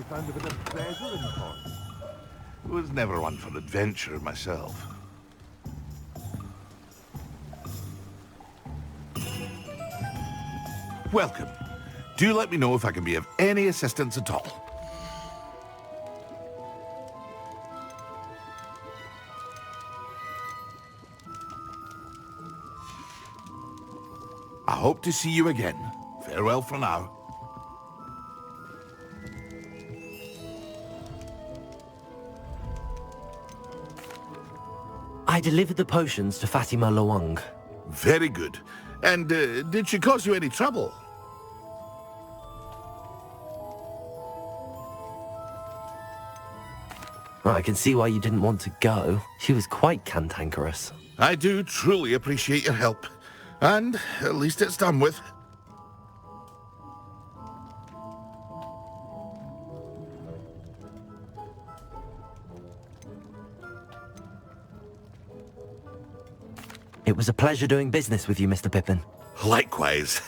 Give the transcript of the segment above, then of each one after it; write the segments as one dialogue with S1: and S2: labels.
S1: you found a bit of treasure in the forest.
S2: Was never one for adventure myself. Welcome. Do let me know if I can be of any assistance at all. I hope to see you again. Farewell for now.
S3: I delivered the potions to Fatima Lawang.
S2: Very good. And did she cause you any trouble?
S3: Well, I can see why you didn't want to go. She was quite cantankerous.
S2: I do truly appreciate your help. And at least it's done with.
S3: It was a pleasure doing business with you, Mr. Pippin.
S2: Likewise.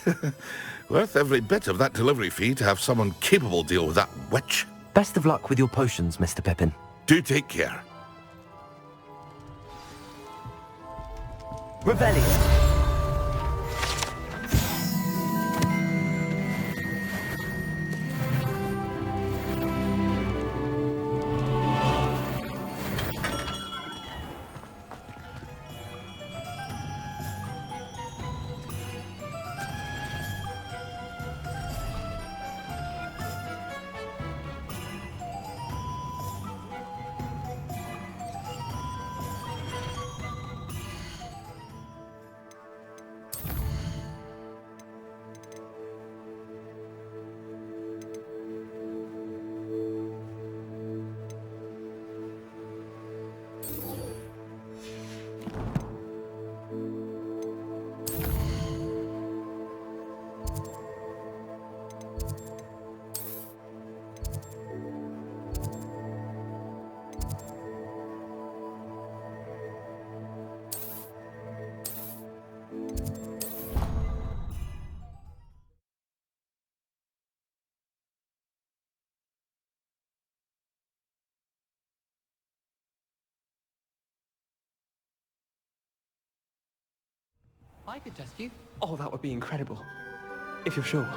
S2: Worth every bit of that delivery fee to have someone capable deal with that witch.
S3: Best of luck with your potions, Mr. Pippin.
S2: Do take care.
S3: Revelio.
S4: I could test you. Oh, that would be incredible. If you're sure.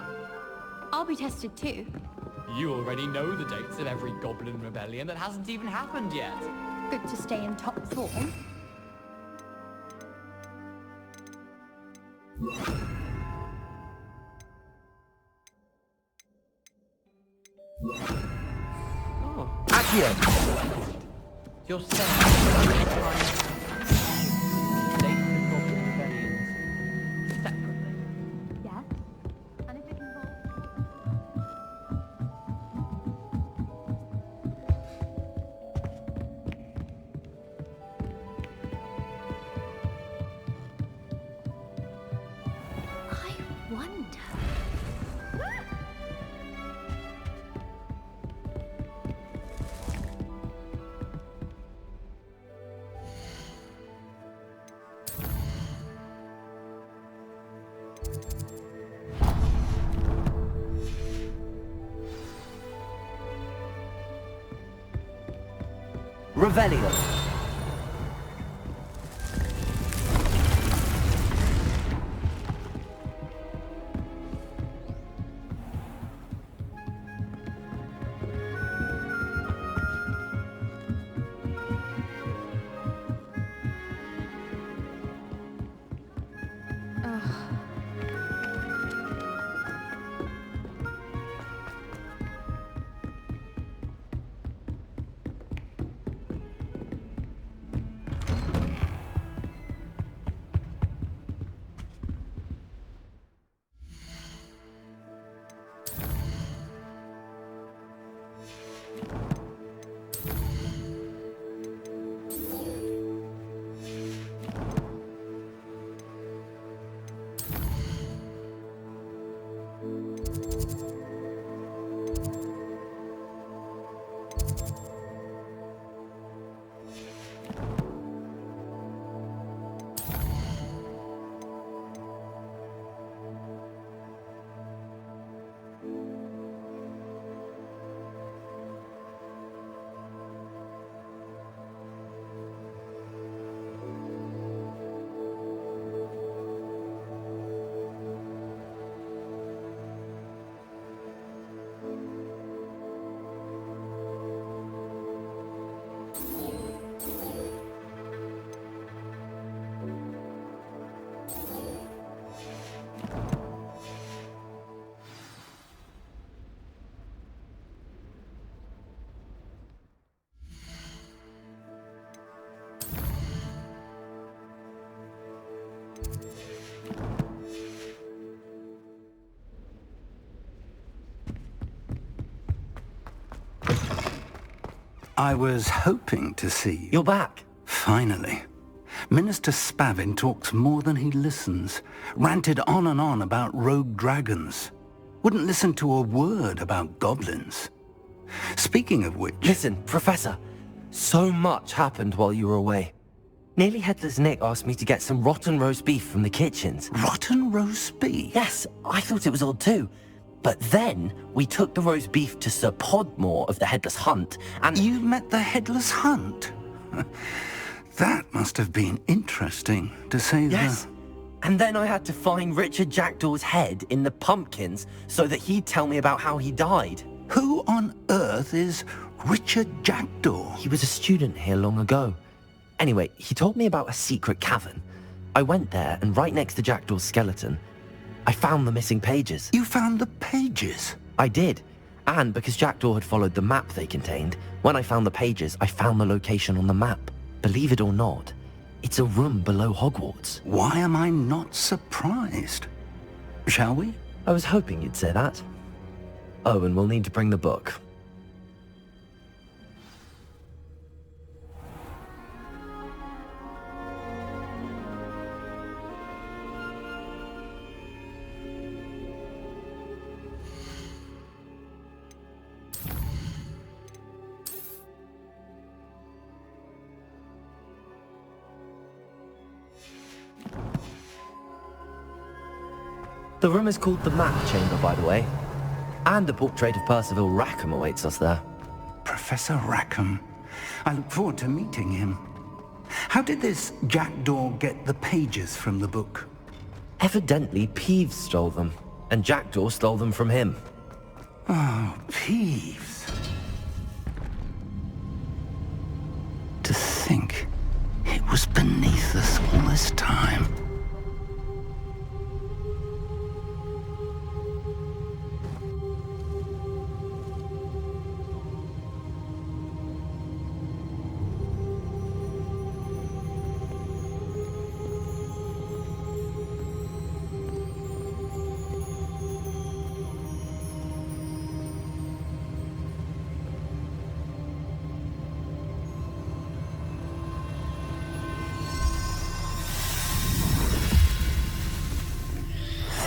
S5: I'll be tested too.
S4: You already know the dates of every goblin rebellion that hasn't even happened yet.
S5: Good to stay in top form.
S4: Oh,
S3: Accio.
S4: you're set. Dates of goblin rebellions. Separately.
S5: Yeah? And if it involves... I wonder...
S3: Revelio.
S6: I was hoping to see you.
S3: You're back.
S6: Finally. Minister Spavin talks more than he listens. Ranted on and on about rogue dragons. Wouldn't listen to a word about goblins. Speaking of which...
S3: Listen, Professor. So much happened while you were away. Nearly Headless Nick asked me to get some rotten roast beef from the kitchens.
S6: Rotten roast beef?
S3: Yes, I thought it was odd too. But then, we took the roast beef to Sir Podmore of the Headless Hunt, and...
S6: You met the Headless Hunt? That must have been interesting, to say the...
S3: Yes. And then I had to find Richard Jackdaw's head in the pumpkins so that he'd tell me about how he died.
S6: Who on earth is Richard Jackdaw?
S3: He was a student here long ago. Anyway, he told me about a secret cavern. I went there, and right next to Jackdaw's skeleton, I found the missing pages.
S6: You found the pages?
S3: I did. And because Jackdaw had followed the map they contained, when I found the pages, I found the location on the map. Believe it or not, it's a room below Hogwarts.
S6: Why am I not surprised? Shall we?
S3: I was hoping you'd say that. Oh, and we'll need to bring the book. The room is called the Map Chamber, by the way. And a portrait of Percival Rackham awaits us there.
S6: Professor Rackham. I look forward to meeting him. How did this Jackdaw get the pages from the book?
S3: Evidently, Peeves stole them, and Jackdaw stole them from him.
S6: Oh, Peeves. To think it was beneath us all this time.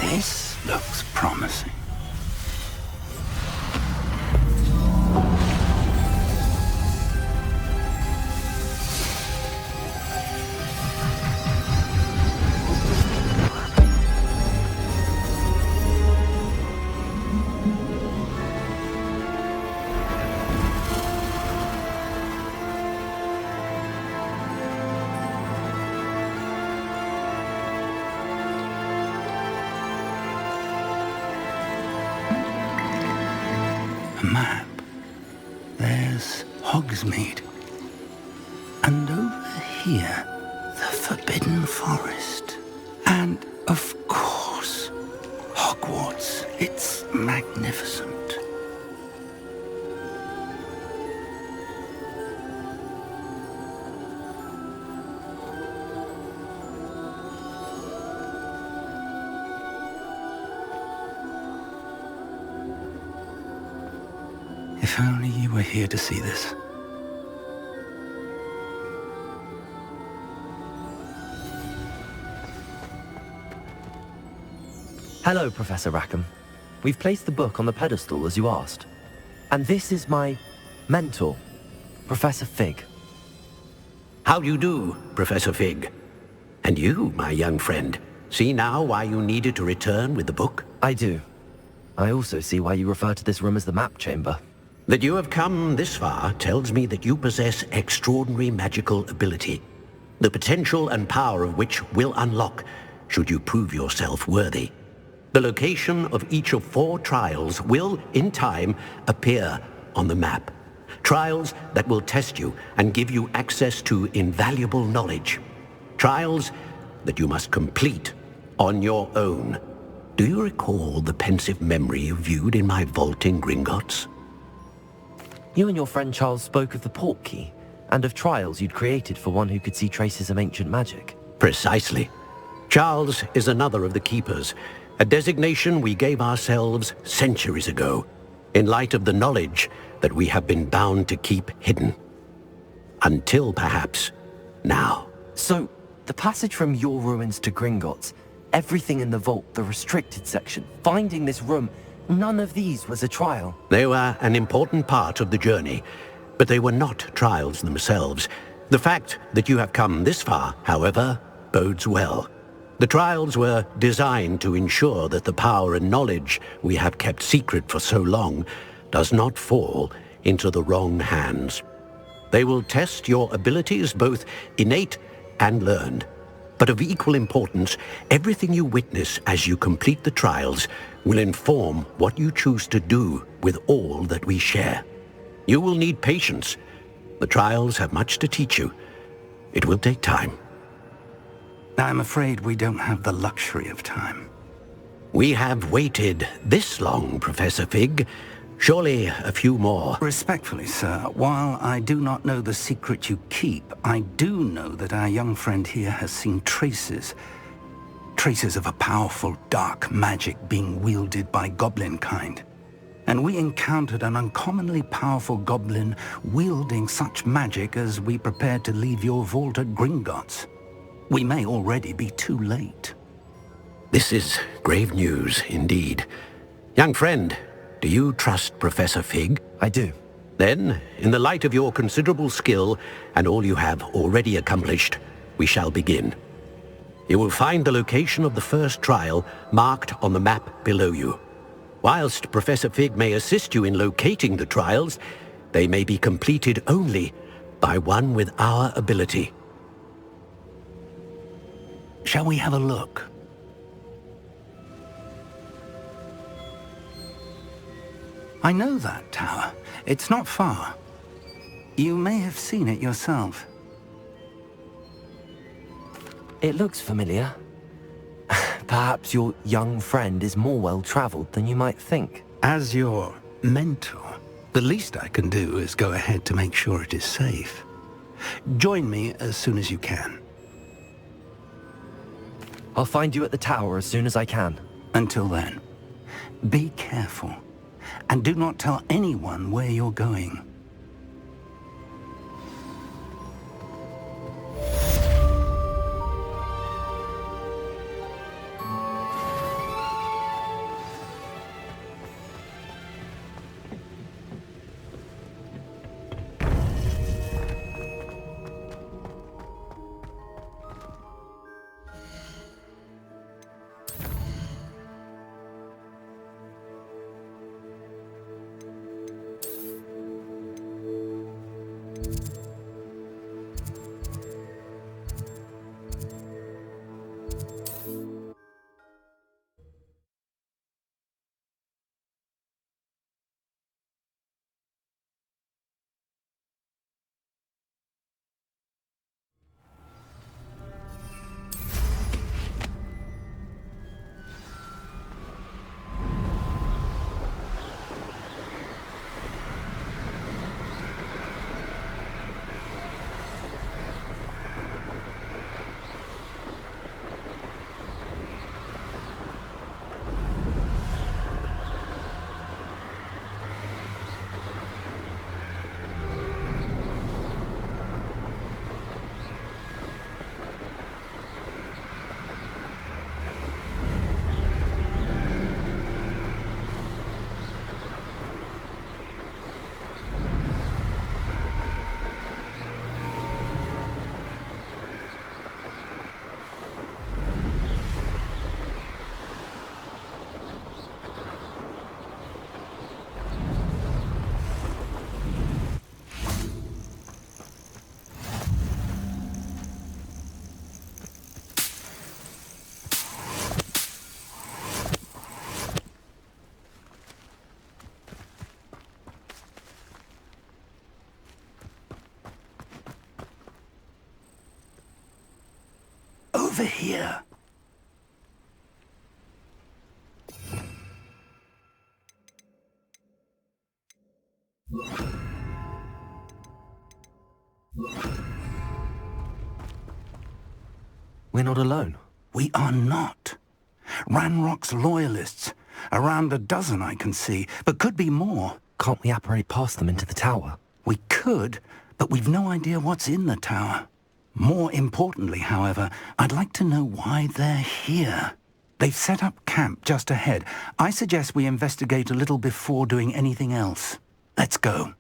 S6: This looks promising. A map. There's Hogsmeade. And over here, the Forbidden Forest. And, of course, Hogwarts. It's magnificent. If only you were here to see this.
S3: Hello, Professor Rackham. We've placed the book on the pedestal as you asked. And this is my mentor, Professor Fig.
S7: How do you do, Professor Fig? And you, my young friend, see now why you needed to return with the book?
S3: I do. I also see why you refer to this room as the Map Chamber.
S7: That you have come this far tells me that you possess extraordinary magical ability, the potential and power of which will unlock should you prove yourself worthy. The location of each of 4 trials will, in time, appear on the map. Trials that will test you and give you access to invaluable knowledge. Trials that you must complete on your own. Do you recall the pensive memory you viewed in my vault in Gringotts?
S3: You and your friend Charles spoke of the Portkey, and of trials you'd created for one who could see traces of ancient magic.
S7: Precisely. Charles is another of the Keepers, a designation we gave ourselves centuries ago. in light of the knowledge that we have been bound to keep hidden. Until perhaps now.
S3: So, the passage from your ruins to Gringotts, everything in the vault, the restricted section, finding this room, none of these was a trial.
S7: They were an important part of the journey, but they were not trials themselves. The fact that you have come this far, however, bodes well. The trials were designed to ensure that the power and knowledge we have kept secret for so long does not fall into the wrong hands. They will test your abilities, both innate and learned. But of equal importance, everything you witness as you complete the trials will inform what you choose to do with all that we share. You will need patience. The trials have much to teach you. It will take time.
S6: I'm afraid we don't have the luxury of time.
S7: We have waited this long, Professor Fig. Surely a few more.
S6: Respectfully, sir, while I do not know the secret you keep, I do know that our young friend here has seen traces of a powerful dark magic being wielded by goblin kind. And we encountered an uncommonly powerful goblin wielding such magic as we prepared to leave your vault at Gringotts. We may already be too late.
S7: This is grave news indeed. Young friend, do you trust Professor Fig?
S3: I do.
S7: Then, in the light of your considerable skill and all you have already accomplished, we shall begin. You will find the location of the first trial marked on the map below you. Whilst Professor Fig may assist you in locating the trials, they may be completed only by one with our ability.
S6: Shall we have a look? I know that tower. It's not far. You may have seen it yourself.
S3: It looks familiar. Perhaps your young friend is more well-traveled than you might think.
S6: As your mentor, the least I can do is go ahead to make sure it is safe. Join me as soon as you can.
S3: I'll find you at the tower as soon as I can.
S6: Until then, be careful, and do not tell anyone where you're going. Over here.
S3: We're not alone.
S6: We are not. Ranrock's loyalists, Around a dozen I can see, but could be more.
S3: Can't we apparate past them into the tower?
S6: We could, but we've no idea what's in the tower. More importantly, however, I'd like to know why they're here. They've set up camp just ahead. I suggest we investigate a little before doing anything else. Let's go.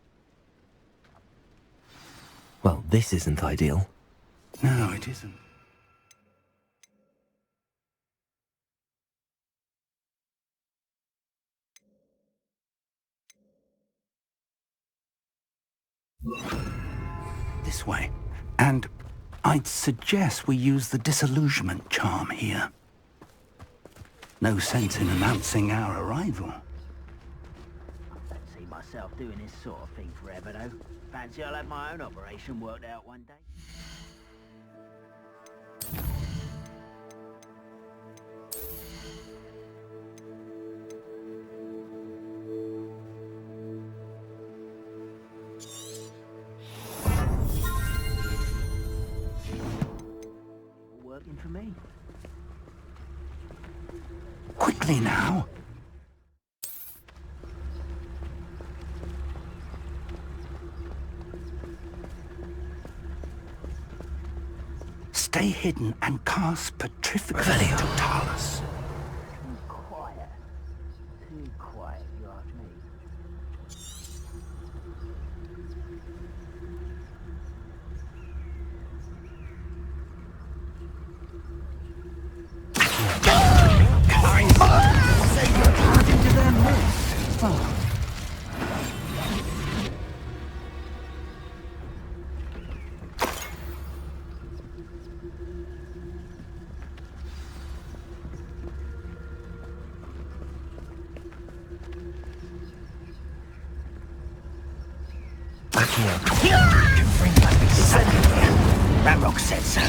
S3: Well, this isn't ideal.
S6: No, it isn't. This way. And I'd suggest we use the disillusionment charm here. No sense in announcing our arrival.
S8: I don't see myself doing this sort of thing forever, though. Fancy I'll have my own operation worked out one day. Working for me.
S6: Quickly now. Stay hidden and cast Petrificus Totalis.
S8: Too quiet. Too quiet, you ask me.
S6: Into their midst. Oh.
S8: That rock said so.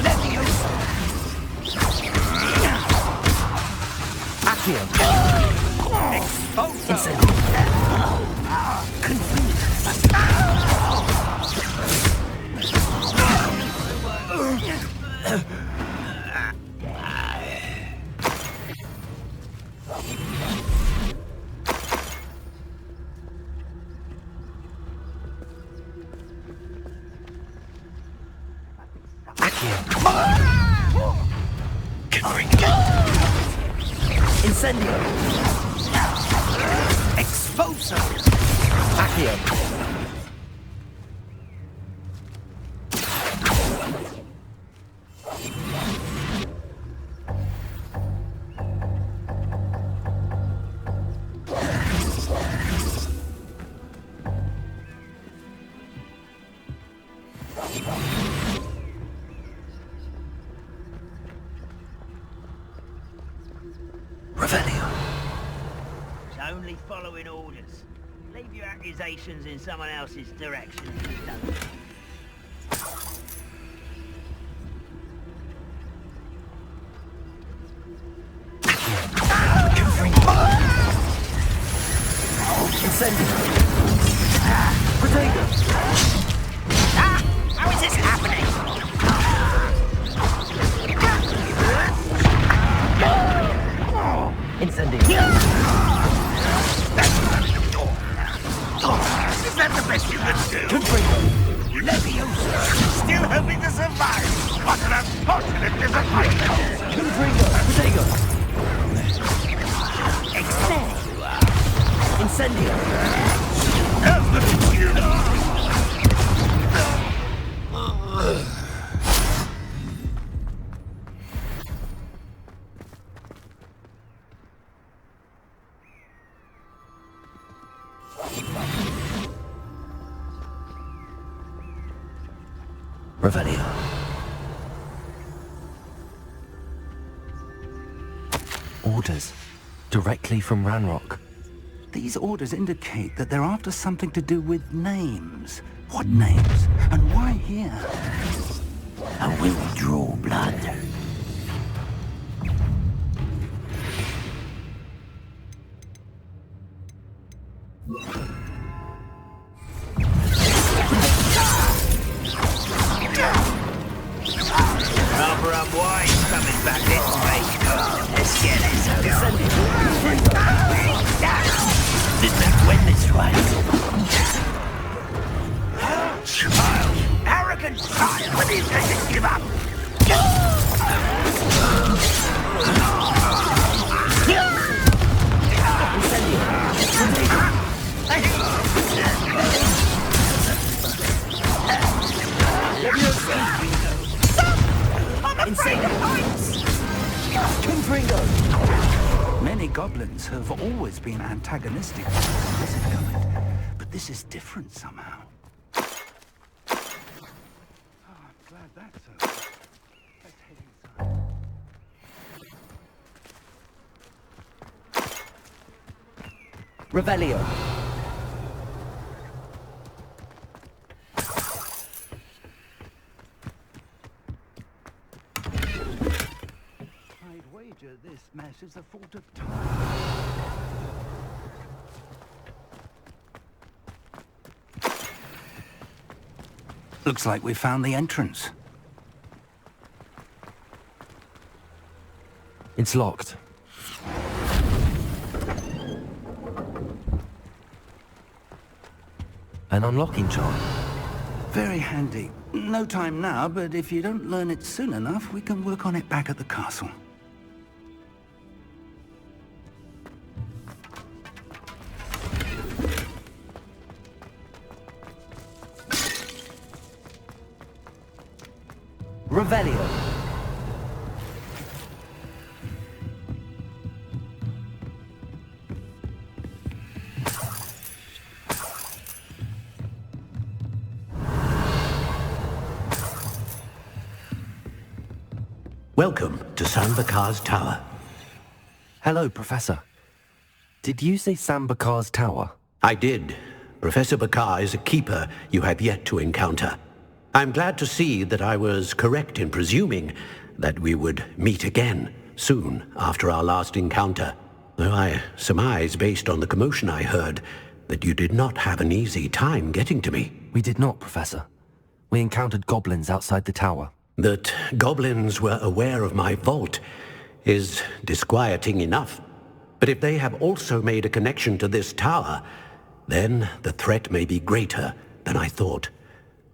S3: Incendio! Expulso! Accio!
S8: Only following orders. Leave your accusations in someone else's direction if you don't.
S9: How is this happening?
S3: Incendio!
S9: Is that the best you can do? Leviosa! Still hoping to survive! What an unfortunate disappointment!
S3: Incendio! Revelio. Orders. Directly from Ranrock.
S6: These orders indicate that they're after something to do with names. What names? And why here?
S8: I will draw blood. Rather unwise coming back this way. Let's get it. way.
S9: Child! Arrogant child! What is that? Give up!
S6: Many goblins have always been antagonistic to this kind, but this is different somehow. Oh, I'm glad that's over. Let's head inside.
S3: Revelio.
S6: I'd wager this mess is the fault of time. Looks like we found the entrance.
S3: It's locked. An unlocking charm.
S6: Very handy. No time now, but if you don't learn it soon enough, we can work on it back at the castle.
S3: Revelio.
S7: Welcome to Sambakar's Tower.
S3: Hello, Professor. Did you say Sambakar's Tower?
S7: I did. Professor Bakar is a keeper you have yet to encounter. I'm glad to see that I was correct in presuming that we would meet again soon after our last encounter, though I surmise, based on the commotion I heard, that you did not have an easy time getting to me.
S3: We did not, Professor. We encountered goblins outside the tower.
S7: That goblins were aware of my vault is disquieting enough. But if they have also made a connection to this tower, then the threat may be greater than I thought.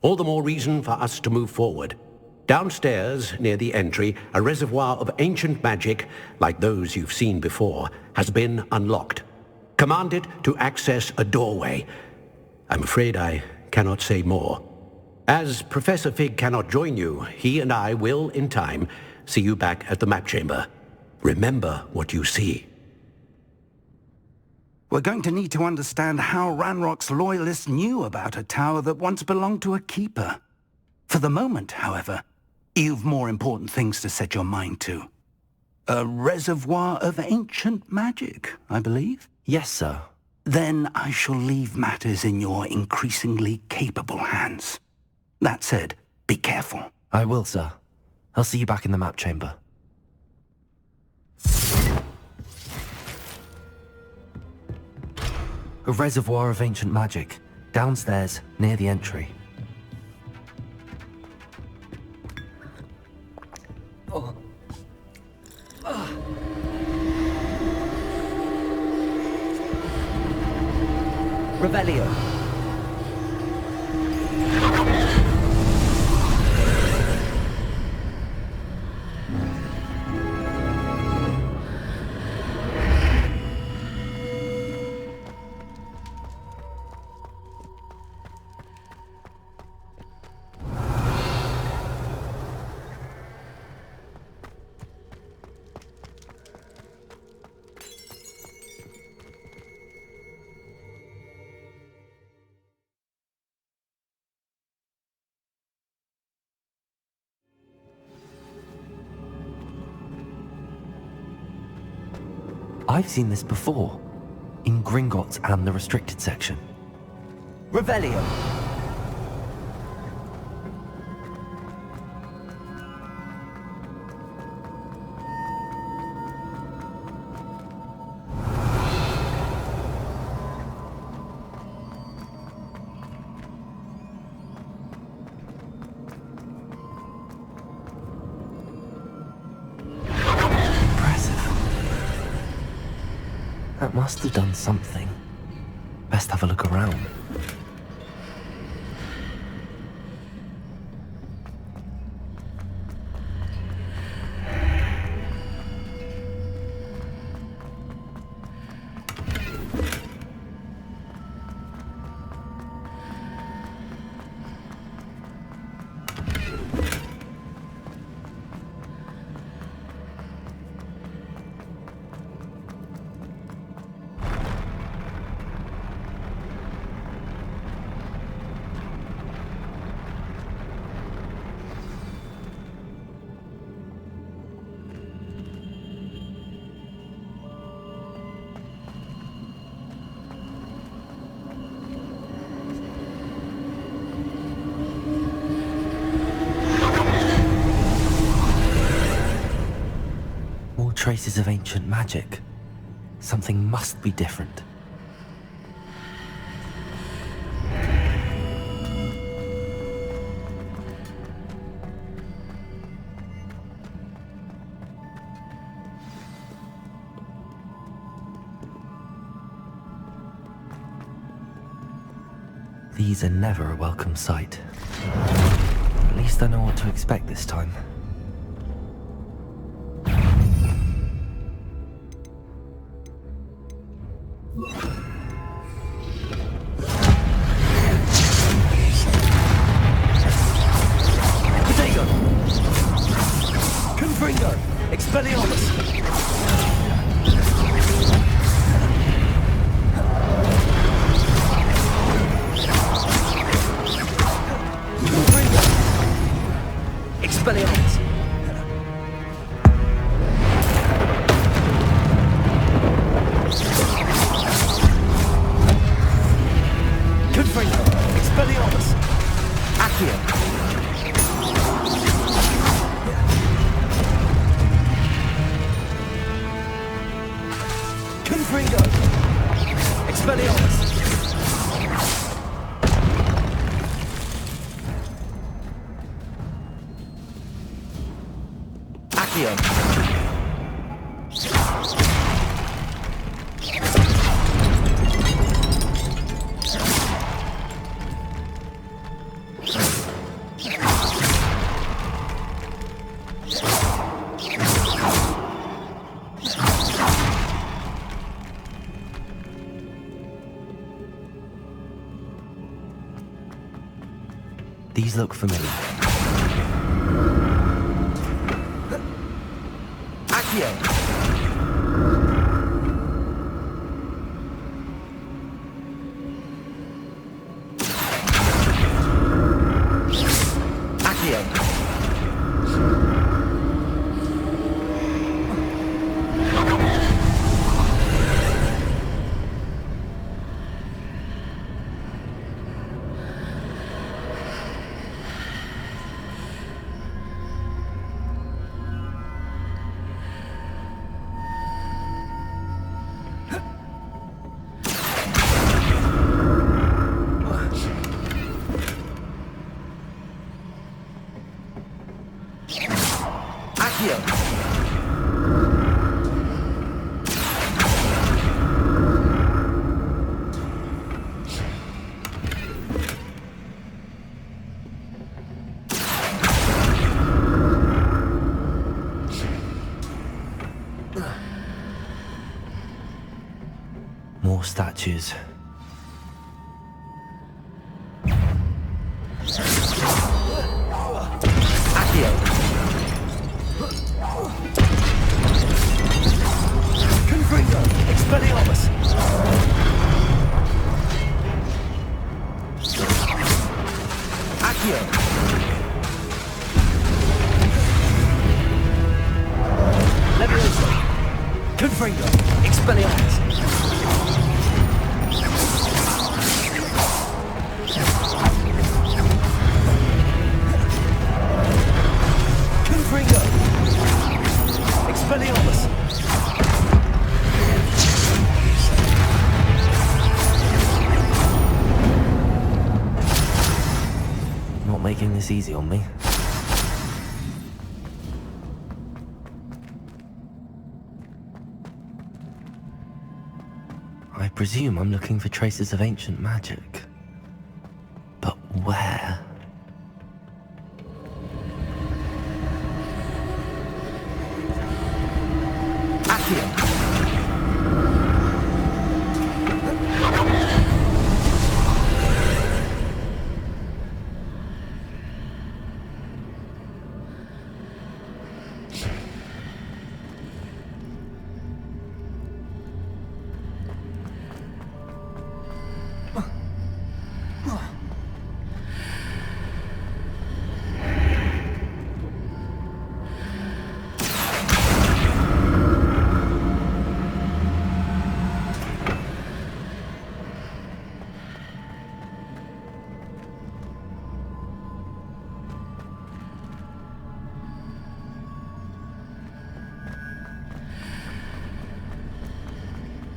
S7: All the more reason for us to move forward. Downstairs, near the entry, a reservoir of ancient magic, like those you've seen before, has been unlocked. Command it to access a doorway. I'm afraid I cannot say more. As Professor Fig cannot join you, he and I will, in time, see you back at the map chamber. Remember what you see.
S6: We're going to need to understand how Ranrock's loyalists knew about a tower that once belonged to a keeper. For the moment, however, you've more important things to set your mind to. A reservoir of ancient magic, I believe?
S3: Yes, sir.
S6: Then I shall leave matters in your increasingly capable hands. That said, be careful.
S3: I will, sir. I'll see you back in the map chamber. A reservoir of ancient magic, downstairs, near the entry. Revelio. I've seen this before, in Gringotts and the restricted section. Revelio! That must have done something. Best have a look around. Traces of ancient magic. Something must be different. These are never a welcome sight. At least I know what to expect this time.
S10: Expelliarmus! Expelliarmus! Confringo! Expelliarmus! Accio! Confringo! Expelliarmus! Accio!
S3: These look familiar.
S10: Accio! Accio!
S3: More statues.
S10: Accio! Confringo! Expelliarmus! Accio! Leviosa! Confringo! Expelliarmus! Confringo! Expelliarmus!
S3: Not making this easy on me. I presume I'm looking for traces of ancient magic. But where? Accio!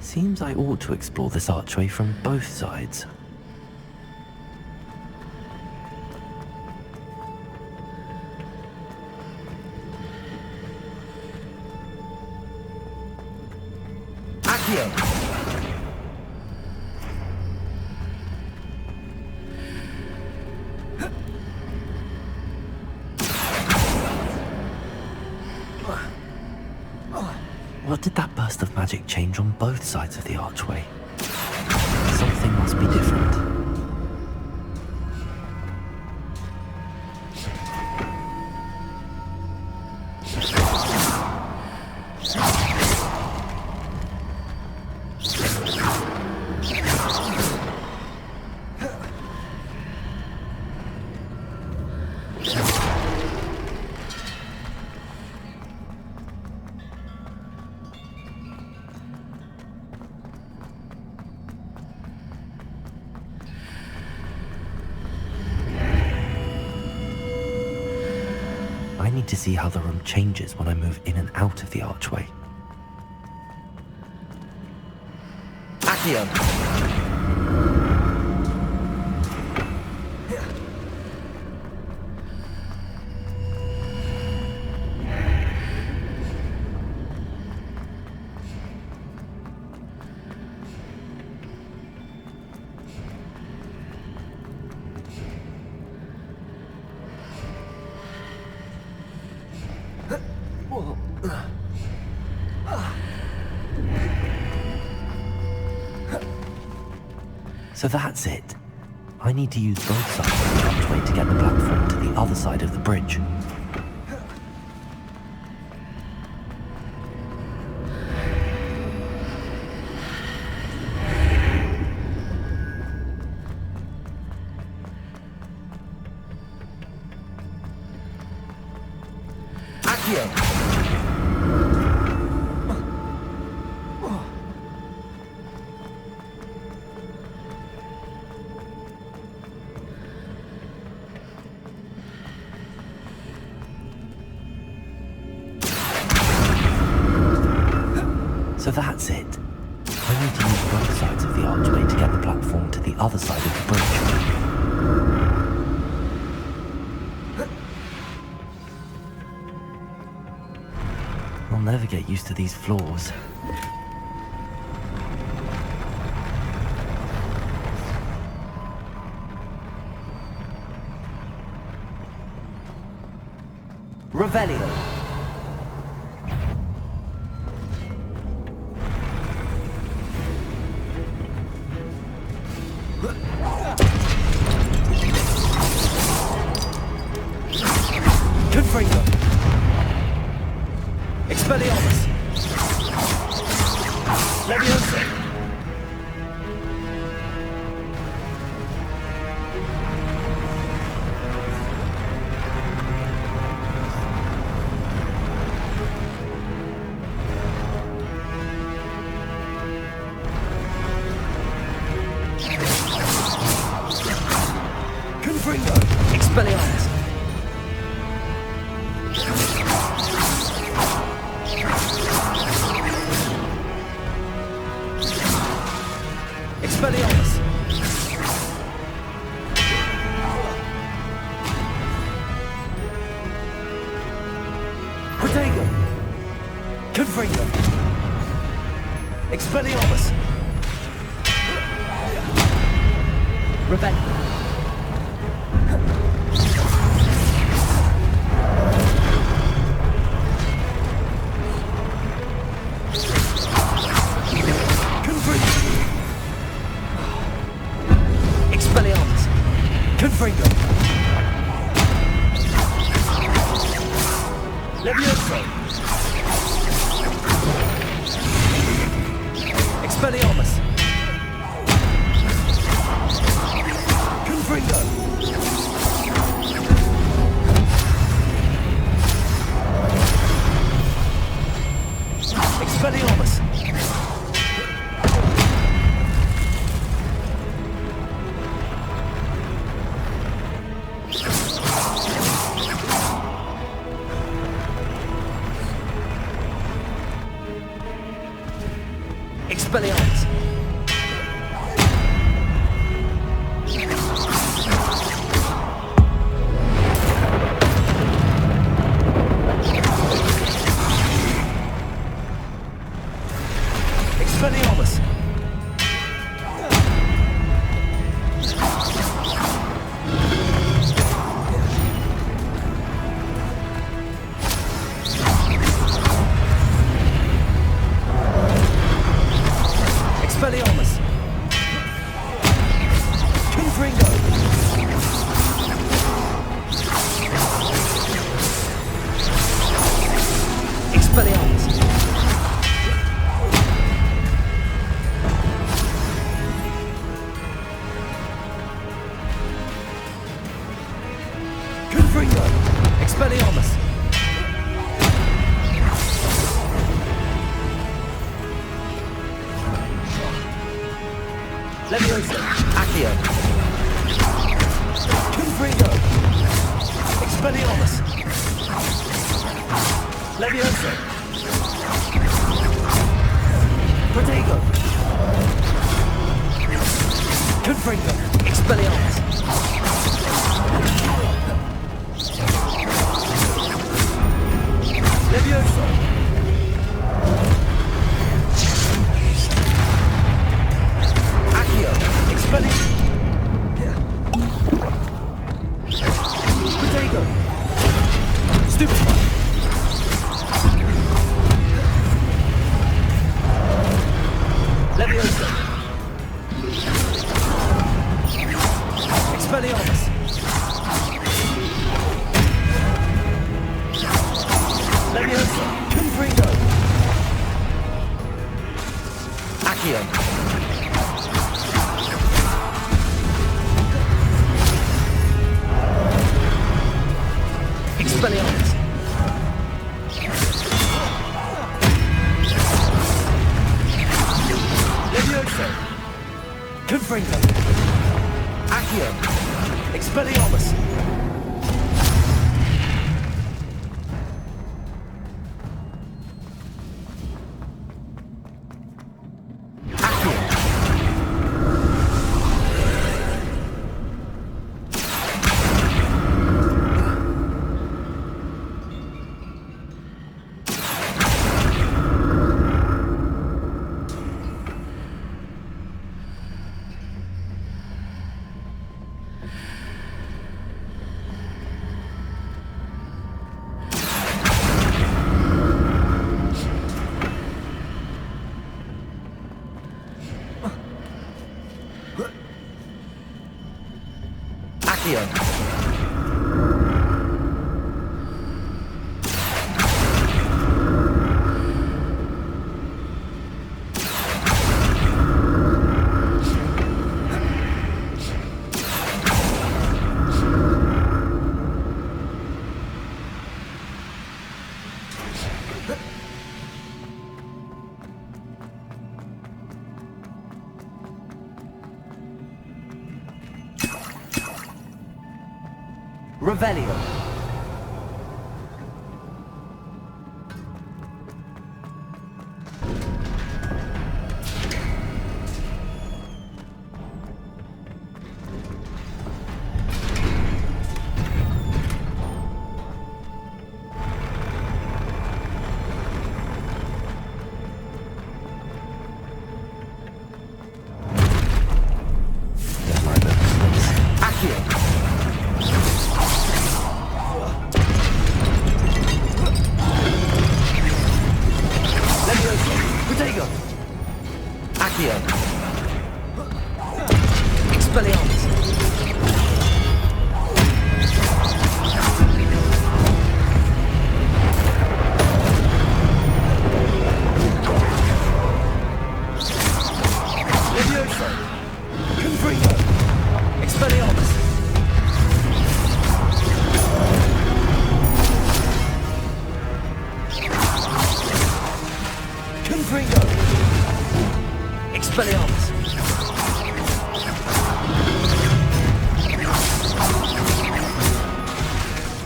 S3: Seems I ought to explore this archway from both sides. Accio! What did that burst of magic change on both sides of the archway? Something must be different. I need to see how the room changes when I move in and out of the archway. Accio! So that's it. I need to use both sides of the archway to get the platform to the other side of the bridge. Accio! So that's it. I need to use both sides of the archway to get the platform to the other side of the bridge. I'll never get used to these floors. Revelio. Confringo. Expelliarmus. Leviosa. Confringo. Expelliarmus. Expelliarmus! Protego! Confringo! Expelliarmus!
S10: Revelio. Expelliarmus. Confringo. Levioso. Expelliarmus. Confringo. Expelliarmus. Expelliarmus. Expelliarmus. Expelliarmus. Confringo. Expelliarmus. Confringo. Expelliarmus. Levioso. Accio. Confringo. Expelliarmus. Levioso. Protego. Confringo. Expelliarmus. Levioso. Accio. Expelliarmus. Protego. Stupefy. Levioso. Expelliarmus. Levioso. Confringo. Accio. Expelliarmus. Levioso. Confringo. Accio. Expelliarmus. Accio. Accio. Revelio.
S3: Just like this.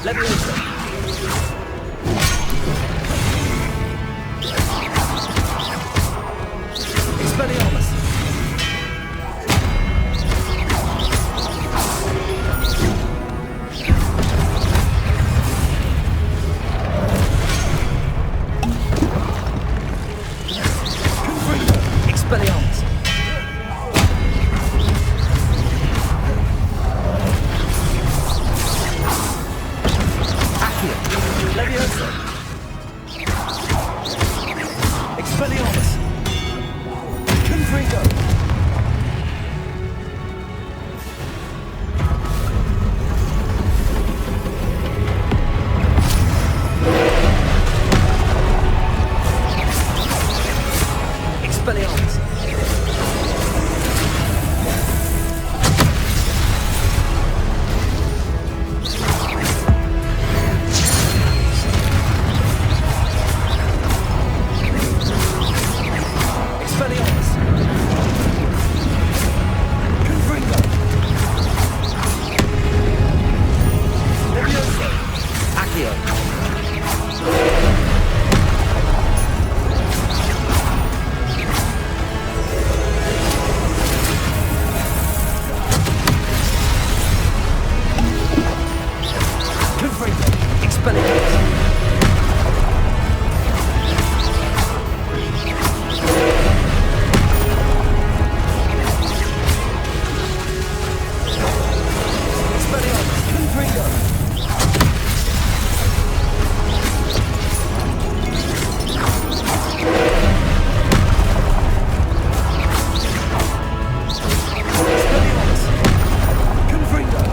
S10: Leviosa. Expelliarmus. Expelliarmus. Accio. Leviosa. Expelliarmus. Confringo. Expelliarmus. Expelliarmus. Confringo. Leviosa. Accio. Confringo. Expelliarmus. Expelliarmus. Confringo. Expelliarmus. Confringo.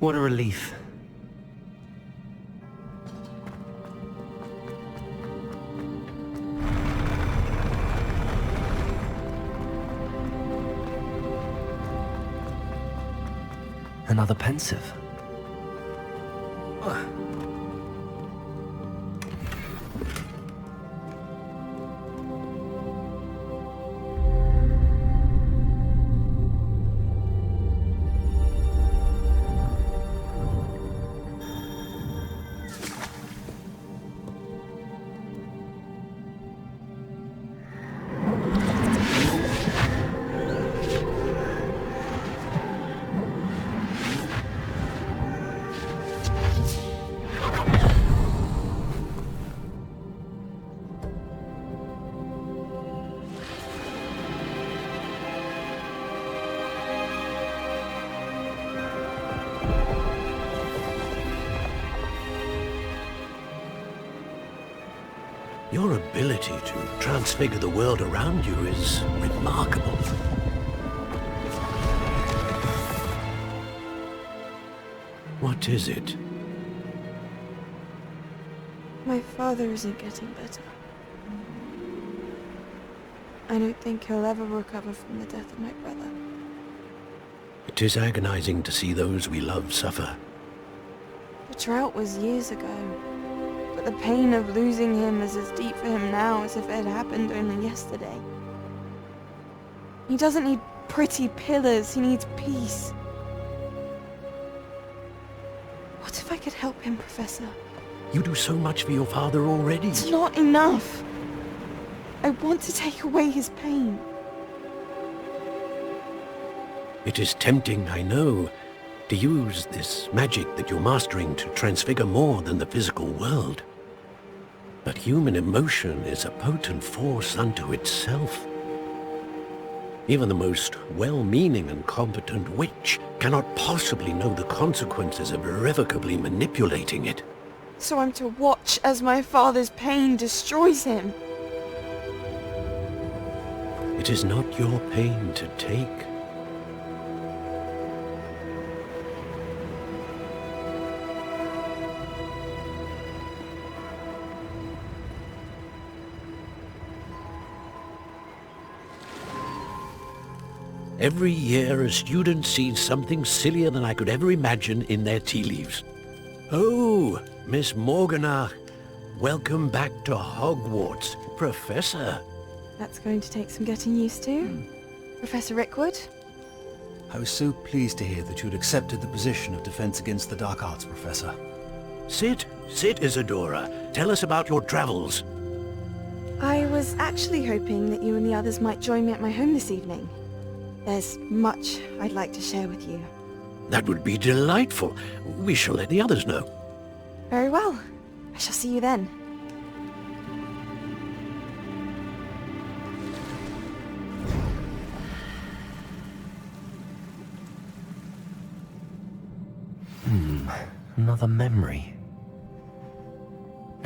S3: What a relief. Another pensive.
S7: Your ability to transfigure the world around you is remarkable. What is it?
S11: My father isn't getting better. I don't think he'll ever recover from the death of my brother.
S7: It is agonizing to see those we love suffer.
S11: The drought was years ago, but the pain of losing him is as deep for him now as if it had happened only yesterday. He doesn't need pretty pillars, he needs peace. What if I could help him, Professor?
S7: You do so much for your father already.
S11: It's not enough. I want to take away his pain.
S7: It is tempting, I know, to use this magic that you're mastering to transfigure more than the physical world. But human emotion is a potent force unto itself. Even the most well-meaning and competent witch cannot possibly know the consequences of irrevocably manipulating it.
S11: So I'm to watch as my father's pain destroys him.
S7: It is not your pain to take. Every year a student sees something sillier than I could ever imagine in their tea leaves. Oh, Miss Morganach, welcome back to Hogwarts, Professor.
S11: That's going to take some getting used to. Professor Rickwood?
S12: I was so pleased to hear that you had accepted the position of Defense Against the Dark Arts, Professor.
S7: Sit, Isadora. Tell us about your travels.
S11: I was actually hoping that you and the others might join me at my home this evening. There's much I'd like to share with you.
S7: That would be delightful. We shall let the others know.
S11: Very well. I shall see you then.
S3: Another memory.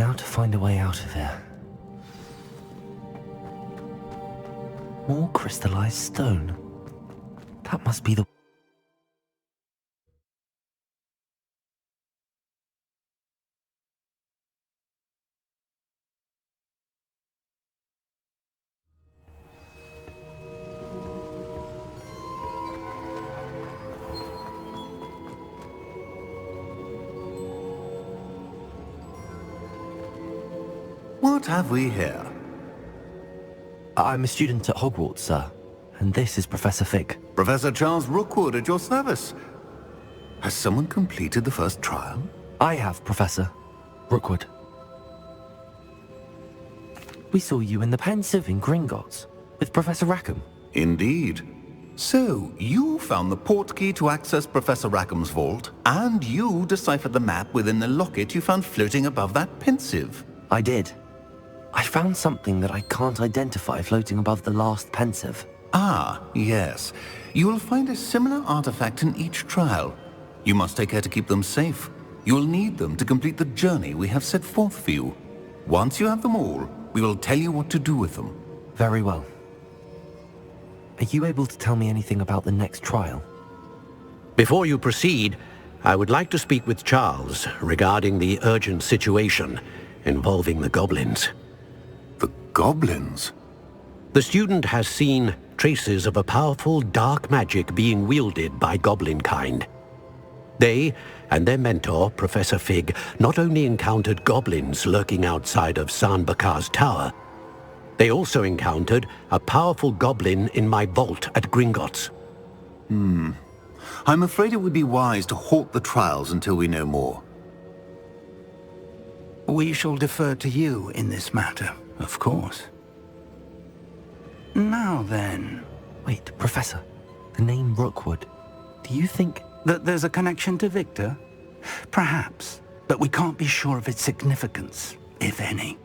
S3: Now to find a way out of here. More crystallized stone. That must be the...
S6: What have we here?
S3: I'm a student at Hogwarts, sir. And this is Professor Fig.
S6: Professor Charles Rookwood at your service. Has someone completed the first trial?
S3: I have, Professor Rookwood. We saw you in the Pensive in Gringotts with Professor Rackham.
S6: Indeed. So, you found the portkey to access Professor Rackham's vault, and you deciphered the map within the locket you found floating above that Pensive.
S3: I did. I found something that I can't identify floating above the last Pensive.
S6: Ah, yes. You will find a similar artifact in each trial. You must take care to keep them safe. You will need them to complete the journey we have set forth for you. Once you have them all, we will tell you what to do with them.
S3: Very well. Are you able to tell me anything about the next trial?
S7: Before you proceed, I would like to speak with Charles regarding the urgent situation involving the goblins.
S6: The goblins?
S7: The student has seen traces of a powerful dark magic being wielded by goblin kind. They and their mentor, Professor Fig, not only encountered goblins lurking outside of San Bakar's tower, they also encountered a powerful goblin in my vault at Gringotts.
S6: I'm afraid it would be wise to halt the trials until we know more. We shall defer to you in this matter, of course. Now then...
S3: Wait, Professor. The name Rookwood. Do you think...
S6: that there's a connection to Victor? Perhaps, but we can't be sure of its significance, if any.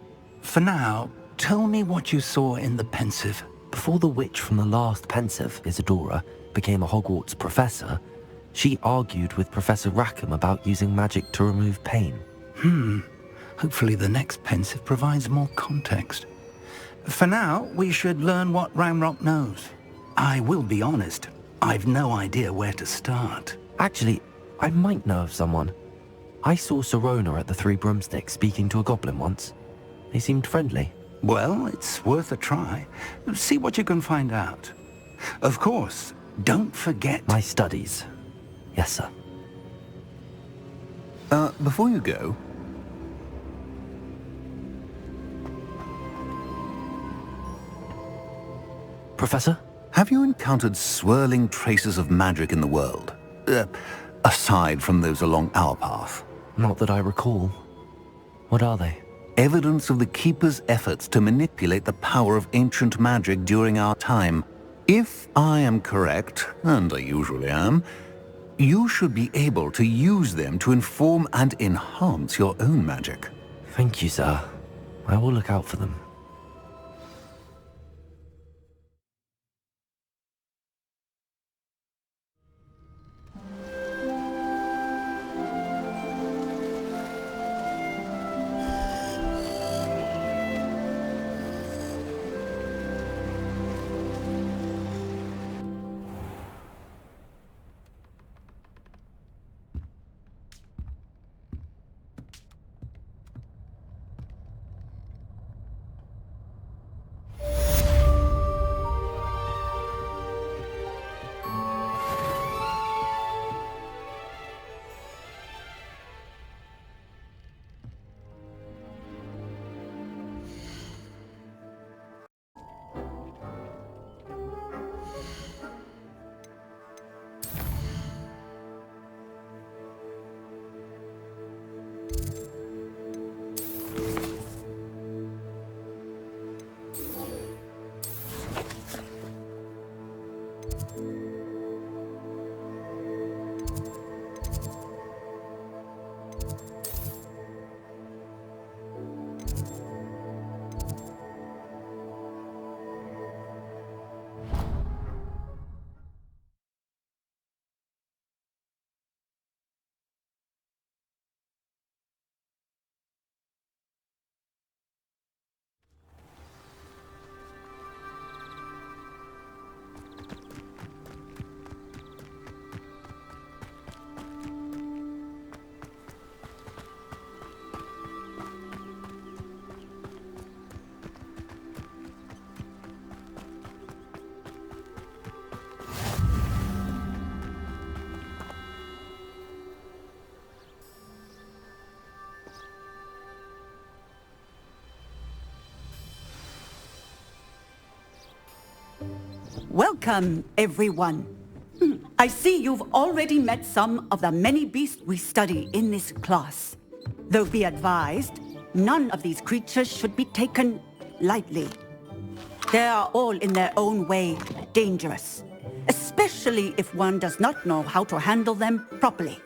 S6: For now, tell me what you saw in the Pensive.
S3: Before the witch from the last Pensive, Isadora, became a Hogwarts professor, she argued with Professor Rackham about using magic to remove pain.
S6: Hopefully the next Pensive provides more context. For now, we should learn what Ramrock knows. I will be honest, I've no idea where to start.
S3: Actually, I might know of someone. I saw Sirona at the Three Broomsticks speaking to a goblin once. They seemed friendly.
S6: Well, it's worth a try. See what you can find out. Of course, don't forget...
S3: My studies. Yes, sir.
S6: Before you go...
S3: Professor?
S6: Have you encountered swirling traces of magic in the world? Aside from those along our path?
S3: Not that I recall. What are they?
S6: Evidence of the Keeper's efforts to manipulate the power of ancient magic during our time. If I am correct, and I usually am, you should be able to use them to inform and enhance your own magic.
S3: Thank you, sir. I will look out for them.
S13: Welcome, everyone. I see you've already met some of the many beasts we study in this class. Though be advised, none of these creatures should be taken lightly. They are all in their own way dangerous, especially if one does not know how to handle them properly.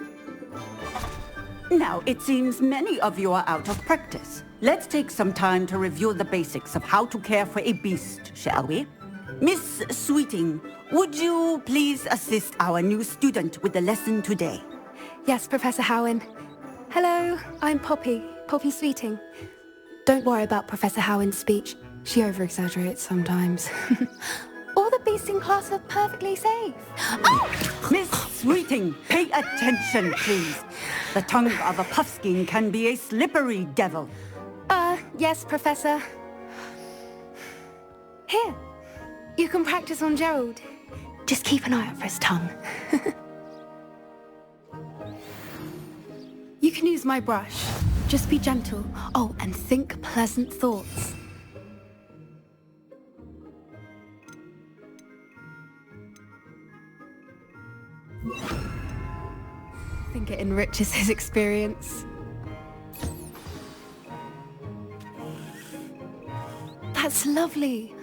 S13: Now, it seems many of you are out of practice. Let's take some time to review the basics of how to care for a beast, shall we? Miss Sweeting, would you please assist our new student with the lesson today?
S14: Yes, Professor Howen. Hello, I'm Poppy Sweeting. Don't worry about Professor Howen's speech. She over-exaggerates sometimes. All the beasts beasts in class are perfectly safe.
S13: Miss Sweeting, pay attention, please. The tongue of a puffskein can be a slippery devil.
S14: Yes, Professor. Here, you can practice on Gerald. Just keep an eye out for his tongue. You can use my brush. Just be gentle. Oh, and think pleasant thoughts. I think it enriches his experience. That's lovely.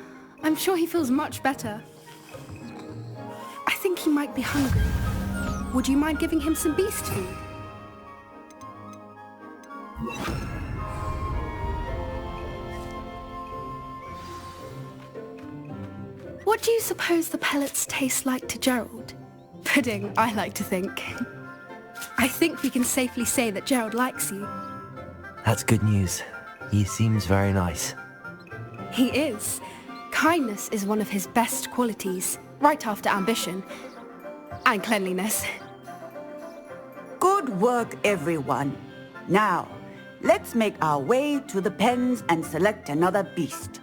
S14: I'm sure he feels much better. I think he might be hungry. Would you mind giving him some beast food? What do you suppose the pellets taste like to Gerald? Pudding, I like to think. I think we can safely say that Gerald likes you.
S3: That's good news. He seems very nice.
S14: He is. Kindness is one of his best qualities, right after ambition. And cleanliness.
S13: Good work, everyone. Now, let's make our way to the pens and select another beast.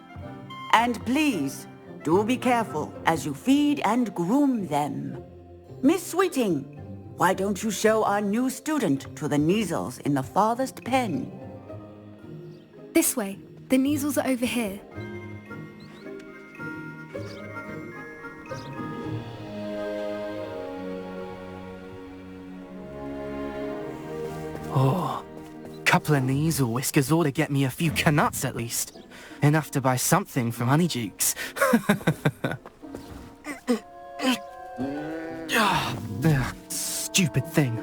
S13: And please, do be careful as you feed and groom them. Miss Sweeting, why don't you show our new student to the Kneazles in the farthest pen?
S14: This way. The Kneazles are over here.
S15: Oh, couple of Kneazle whiskers ought to get me a few canuts at least. Enough to buy something from Honeydukes. Stupid thing.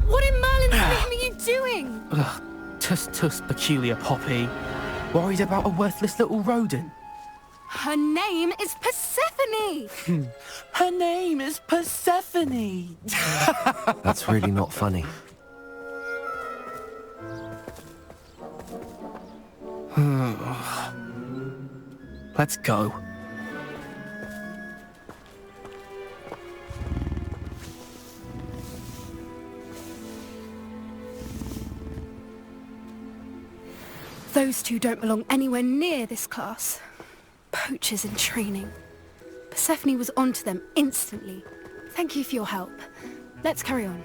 S14: What in Merlin's name are you doing?
S15: Tuss, peculiar Poppy. Worried about a worthless little rodent.
S14: Her name is Persephone!
S15: Her name is Persephone!
S3: That's really not funny.
S15: Let's go.
S14: Those two don't belong anywhere near this class. Poachers in training. Persephone was onto them instantly. Thank you for your help. Let's carry on.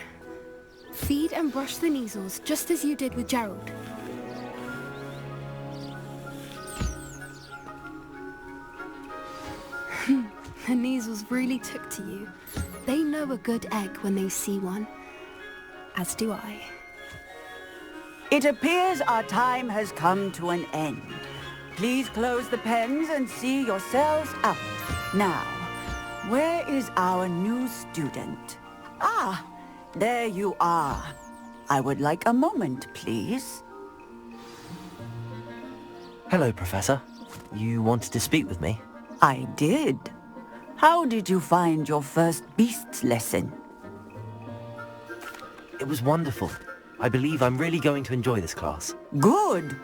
S14: Feed and brush the Kneazles just as you did with Gerald. The Kneazles really took to you. They know a good egg when they see one. As do I.
S13: It appears our time has come to an end. Please close the pens and see yourselves out. Now, where is our new student? Ah, there you are. I would like a moment, please.
S3: Hello, Professor. You wanted to speak with me?
S13: I did. How did you find your first beasts lesson?
S3: It was wonderful. I believe I'm really going to enjoy this class.
S13: Good.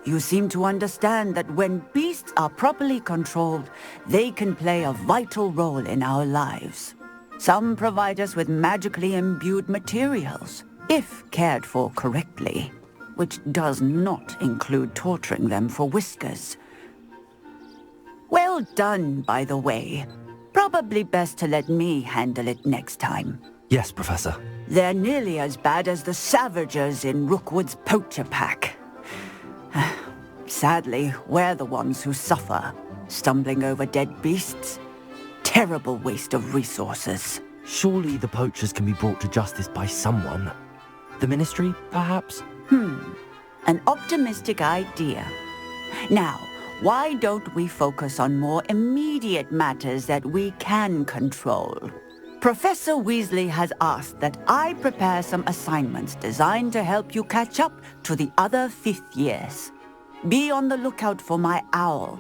S13: You seem to understand that when beasts are properly controlled, they can play a vital role in our lives. Some provide us with magically imbued materials, if cared for correctly, which does not include torturing them for whiskers. Well done, by the way. Probably best to let me handle it next time.
S3: Yes, Professor.
S13: They're nearly as bad as the Savagers in Rookwood's poacher pack. Sadly, we're the ones who suffer, stumbling over dead beasts. Terrible waste of resources.
S3: Surely the poachers can be brought to justice by someone. The Ministry, perhaps?
S13: An optimistic idea. Now, why don't we focus on more immediate matters that we can control? Professor Weasley has asked that I prepare some assignments designed to help you catch up to the other 5th years. Be on the lookout for my owl.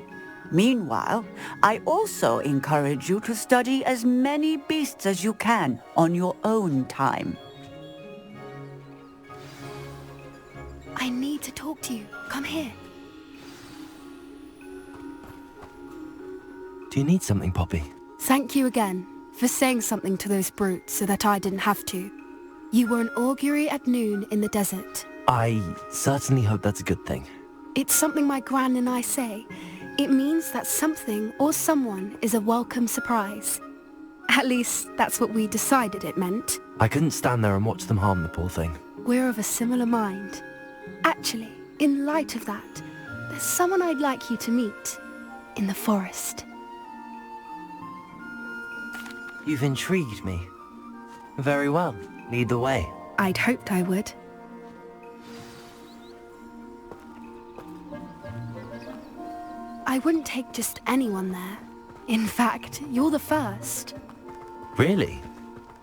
S13: Meanwhile, I also encourage you to study as many beasts as you can on your own time. I
S14: I need to talk to you. Come here.
S3: Do you need something, Poppy?
S14: Thank you again for saying something to those brutes so that I didn't have to. You were an augury at noon in the desert.
S3: I certainly hope that's a good thing.
S14: It's something my gran and I say. It means that something or someone is a welcome surprise. At least, that's what we decided it meant.
S3: I couldn't stand there and watch them harm the poor thing.
S14: We're of a similar mind. Actually, in light of that, there's someone I'd like you to meet. In the forest.
S3: You've intrigued me. Very well. Lead the way.
S14: I'd hoped I would. I wouldn't take just anyone there. In fact, you're the first.
S3: Really?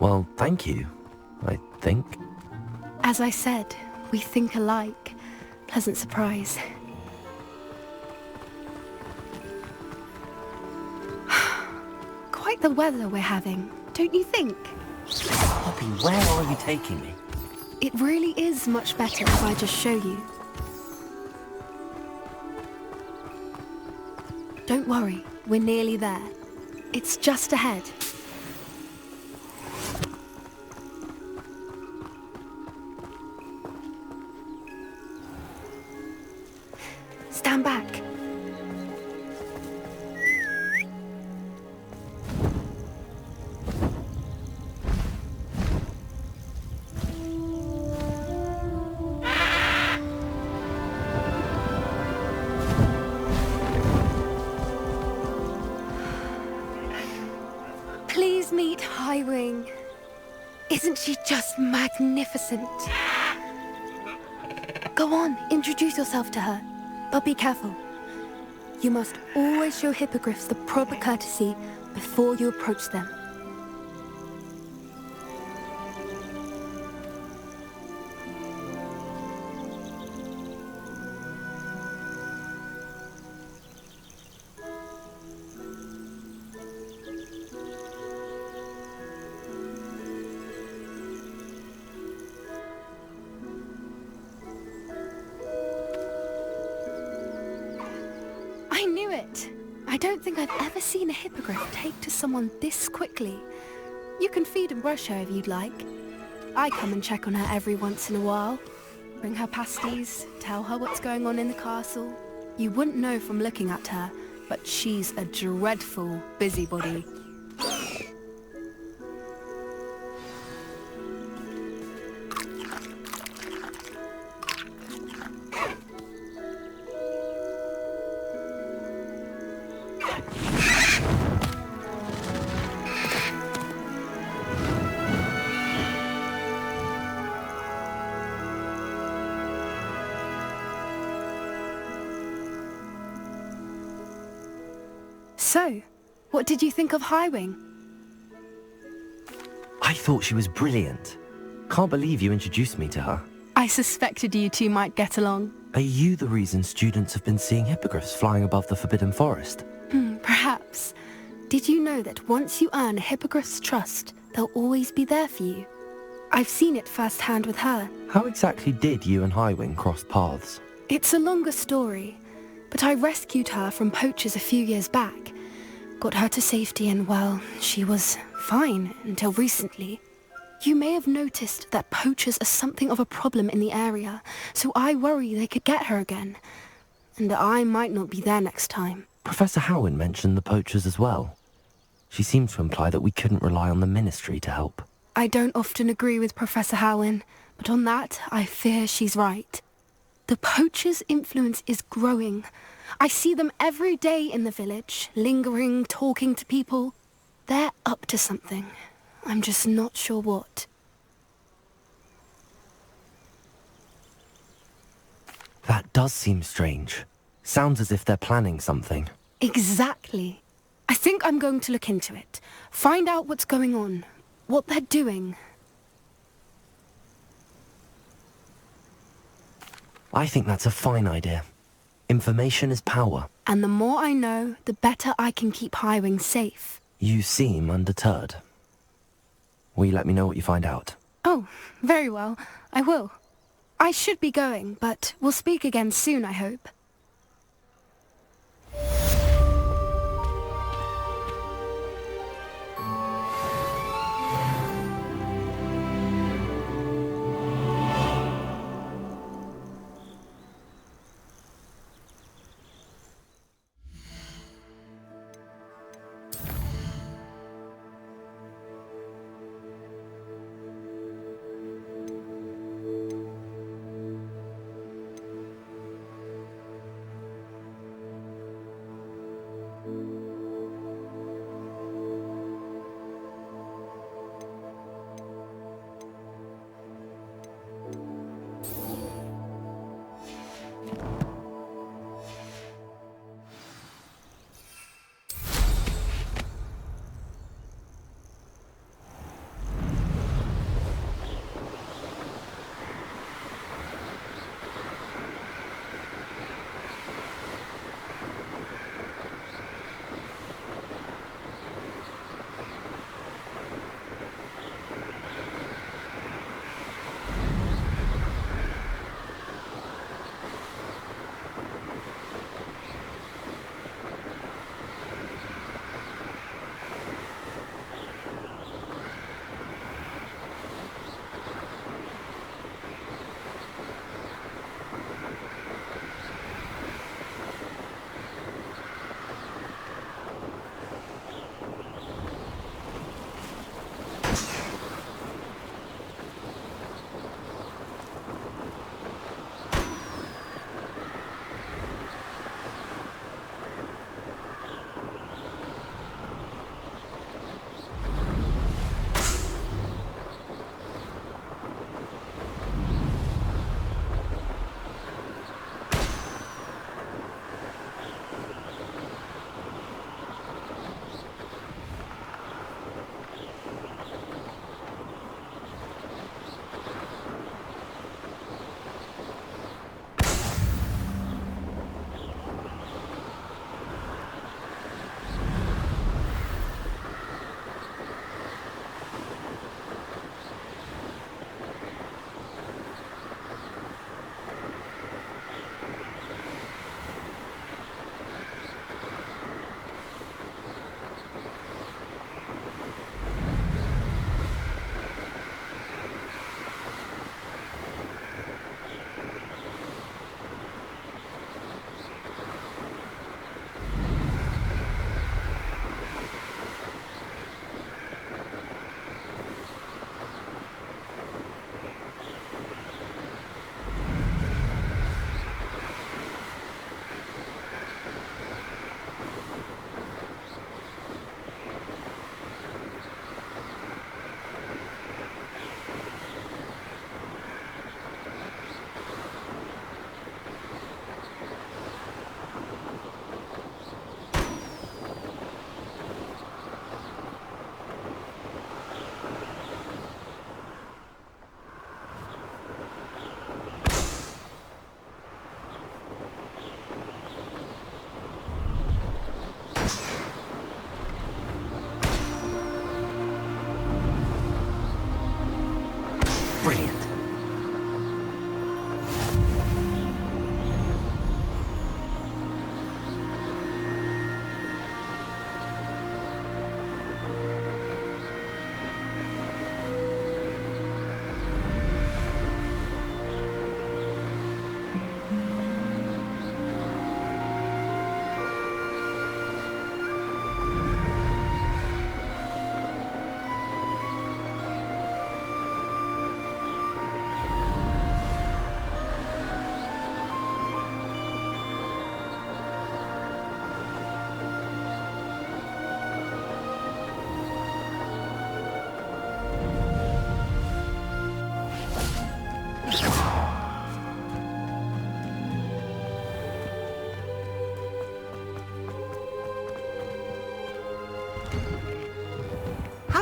S3: Well, thank you, I think.
S14: As I said, we think alike. Pleasant surprise. Quite the weather we're having, don't you think?
S3: Poppy, where are you taking me?
S14: It really is much better if I just show you. Don't worry, we're nearly there. It's just ahead. Stand back. Please meet Highwing. Isn't she just magnificent? Go on, introduce yourself to her. But be careful. You must always show hippogriffs the proper courtesy before you approach them. I knew it! I don't think I've ever seen a hippogriff take to someone this quickly. You can feed and brush her if you'd like. I come and check on her every once in a while. Bring her pasties, tell her what's going on in the castle. You wouldn't know from looking at her, but she's a dreadful busybody. So, what did you think of Highwing?
S3: I thought she was brilliant. Can't believe you introduced me to her.
S14: I suspected you two might get along.
S3: Are you the reason students have been seeing hippogriffs flying above the Forbidden Forest?
S14: Perhaps. Did you know that once you earn a hippogriff's trust, they'll always be there for you? I've seen it firsthand with her.
S3: How exactly did you and Highwing cross paths?
S14: It's a longer story, but I rescued her from poachers a few years back. Got her to safety and, well, she was fine until recently. You may have noticed that poachers are something of a problem in the area, so I worry they could get her again. And I might not be there next time.
S3: Professor Howin mentioned the poachers as well. She seemed to imply that we couldn't rely on the Ministry to help.
S14: I don't often agree with Professor Howin, but on that, I fear she's right. The poachers' influence is growing. I see them every day in the village, lingering, talking to people. They're up to something. I'm just not sure what.
S3: That does seem strange. Sounds as if they're planning something.
S14: Exactly. I think I'm going to look into it. Find out what's going on. What they're doing.
S3: I think that's a fine idea. Information is power.
S14: And the more I know, the better I can keep Highwing safe.
S3: You seem undeterred. Will you let me know what you find out?
S14: Oh, very well. I will. I should be going, but we'll speak again soon, I hope.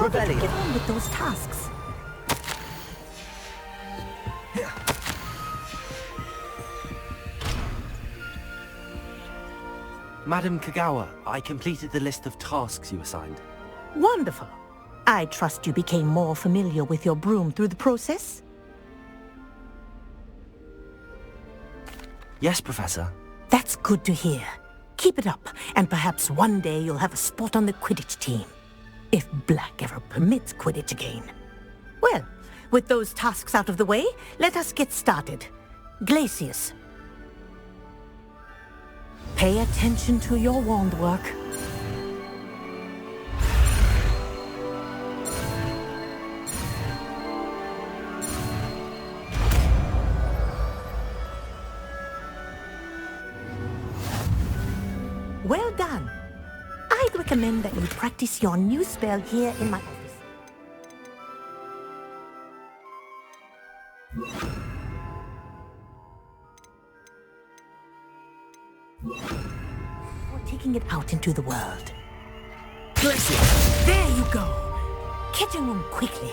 S13: How did you get on with those tasks?
S3: Madam Kagawa, I completed the list of tasks you assigned.
S16: Wonderful. I trust you became more familiar with your broom through the process?
S3: Yes, Professor.
S16: That's good to hear. Keep it up, and perhaps one day you'll have a spot on the Quidditch team. If Black ever permits Quidditch again. Well, with those tasks out of the way, let us get started. Glacius. Pay attention to your wand work. Well done. I'd recommend that you practice your new spell here in my office. Before taking it out into the world. Glacius! There you go! Get your room quickly.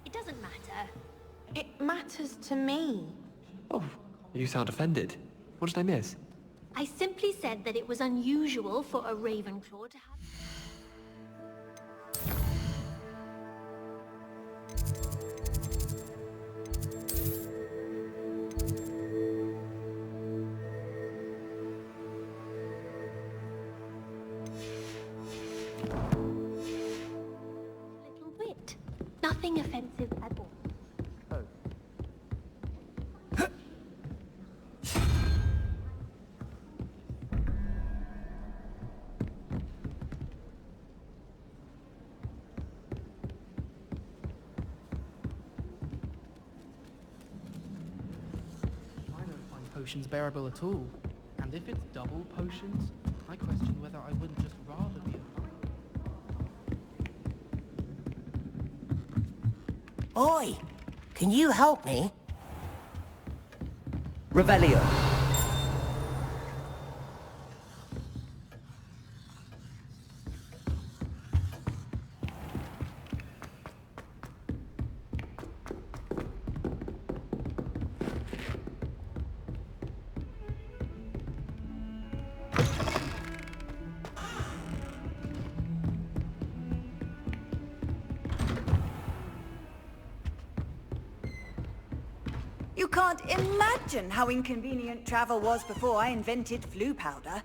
S5: It doesn't matter.
S11: It matters to me.
S4: Oh, you sound offended. What did I miss?
S5: I simply said that it was unusual for a Ravenclaw to have... little wit. Nothing offensive at all.
S15: Potions bearable at all. And if it's double potions, I question whether I wouldn't just rather be a...
S16: Oi! Can you help me?
S10: Revelio.
S13: You can't imagine how inconvenient travel was before I invented flu powder.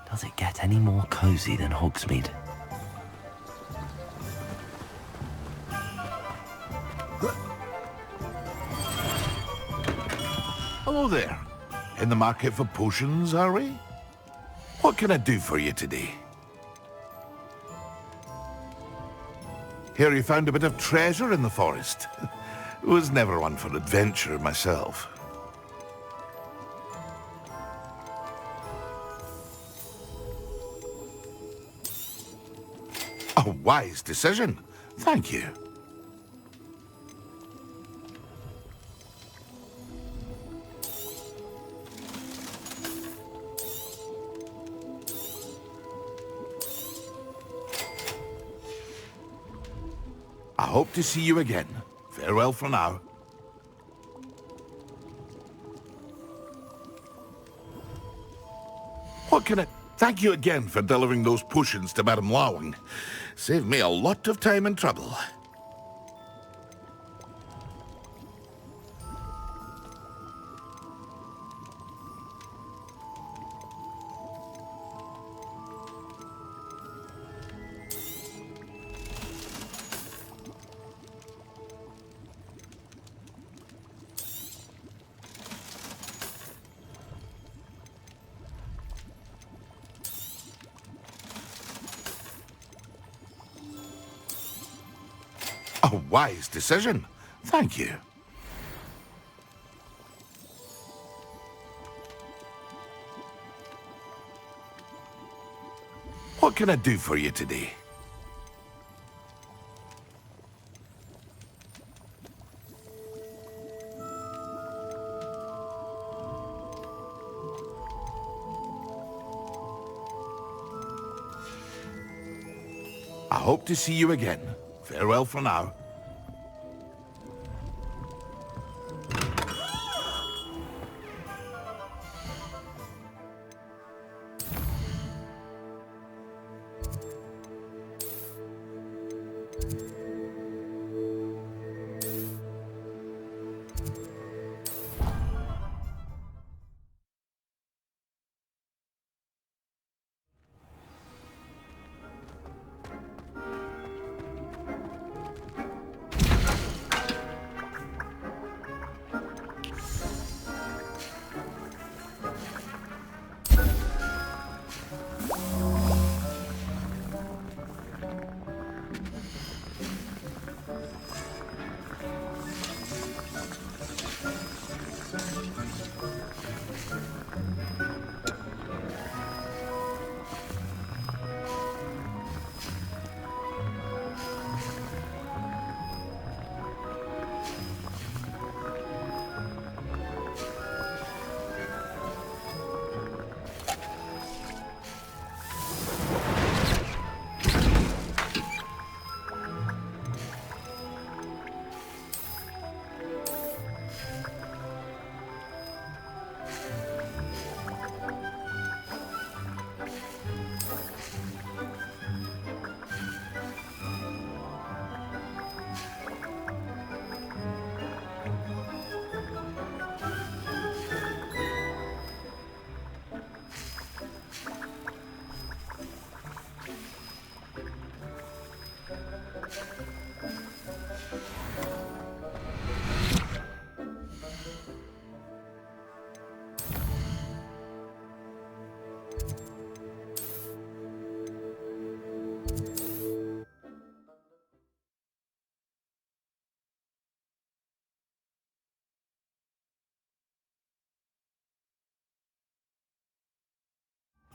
S3: Does it get any more cozy than Hogsmeade?
S2: Hello there. In the market for potions, are we? What can I do for you today? Hear you found a bit of treasure in the forest. Was never one for adventure myself. A wise decision. Thank you. I hope to see you again. Farewell for now. What can I... Thank you again for delivering those potions to Madame Lawing. Saved me a lot of time and trouble. A wise decision. Thank you. What can I do for you today? I hope to see you again. Farewell for now.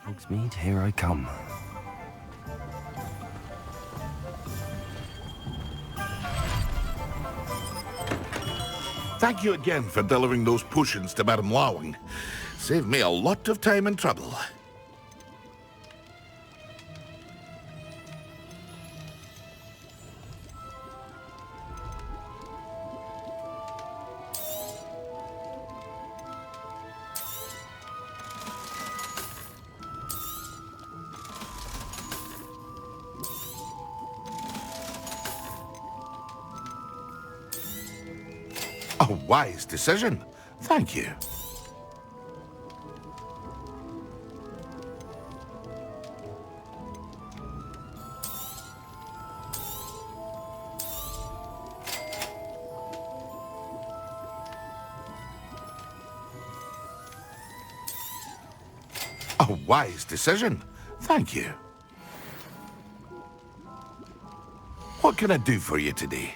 S3: Hogsmeade, here I come.
S2: Thank you again for delivering those potions to Madame Lawing. Saved me a lot of time and trouble. A wise decision. Thank you. A wise decision. Thank you. What can I do for you today?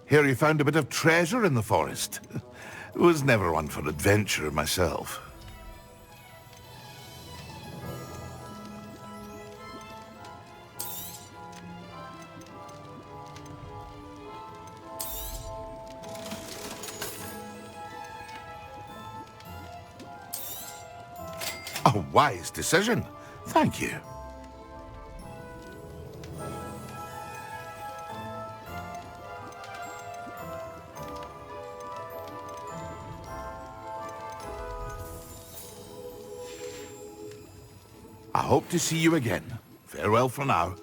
S2: Hear you found a bit of treasure in the forest. Was never one for adventure myself. A wise decision. Thank you. I hope to see you again. Farewell for now.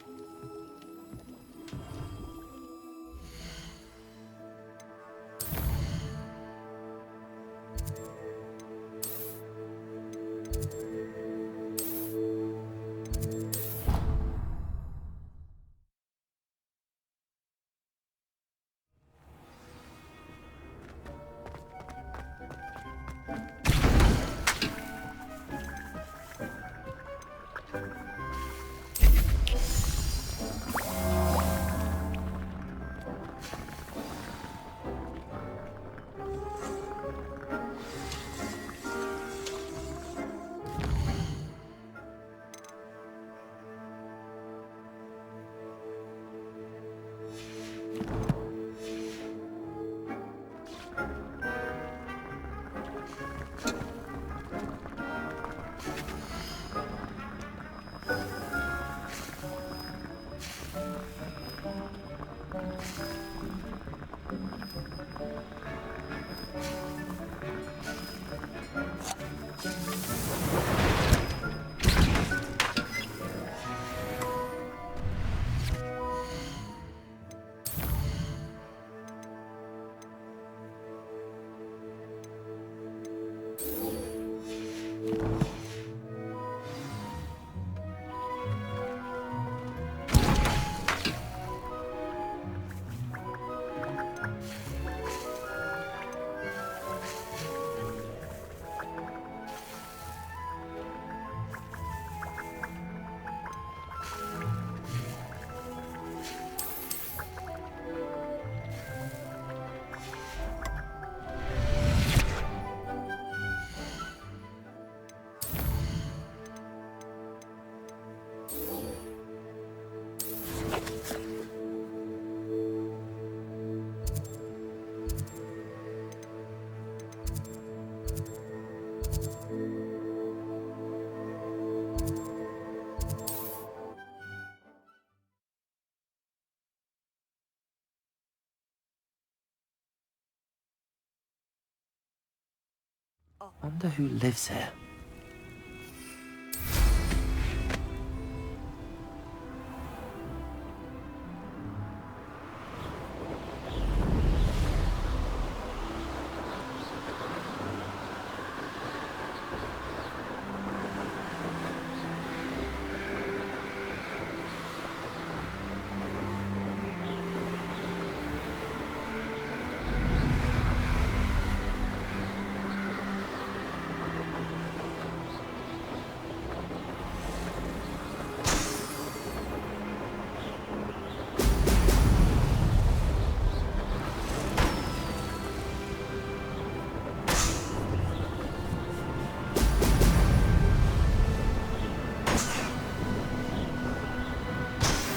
S3: Wonder who lives here.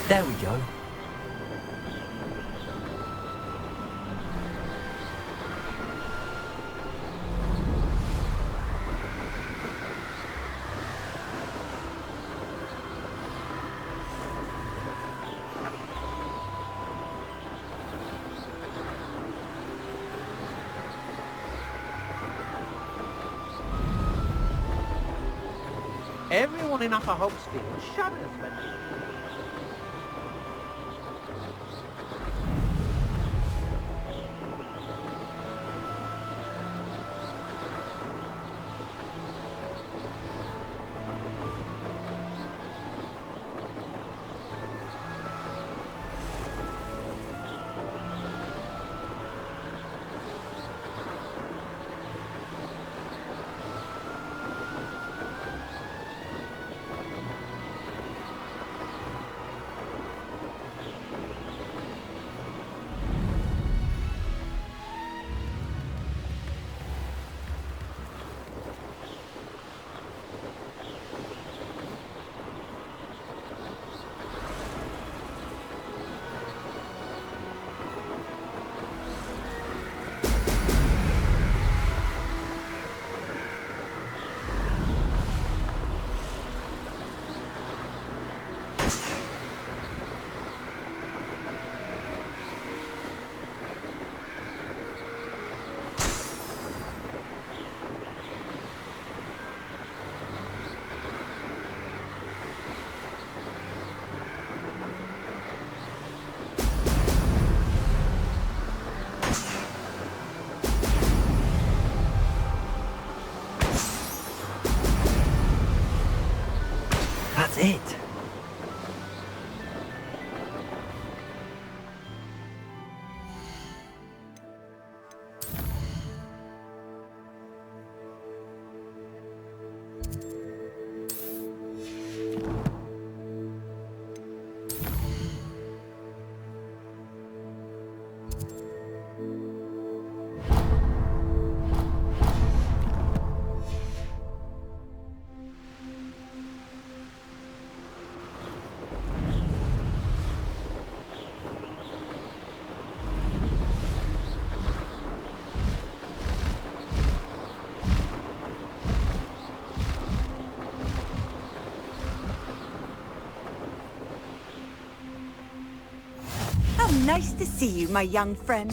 S3: There we go.
S17: Everyone in Upper Hogsmeade shudders when they...
S3: That's it.
S13: How nice to see you, my young friend.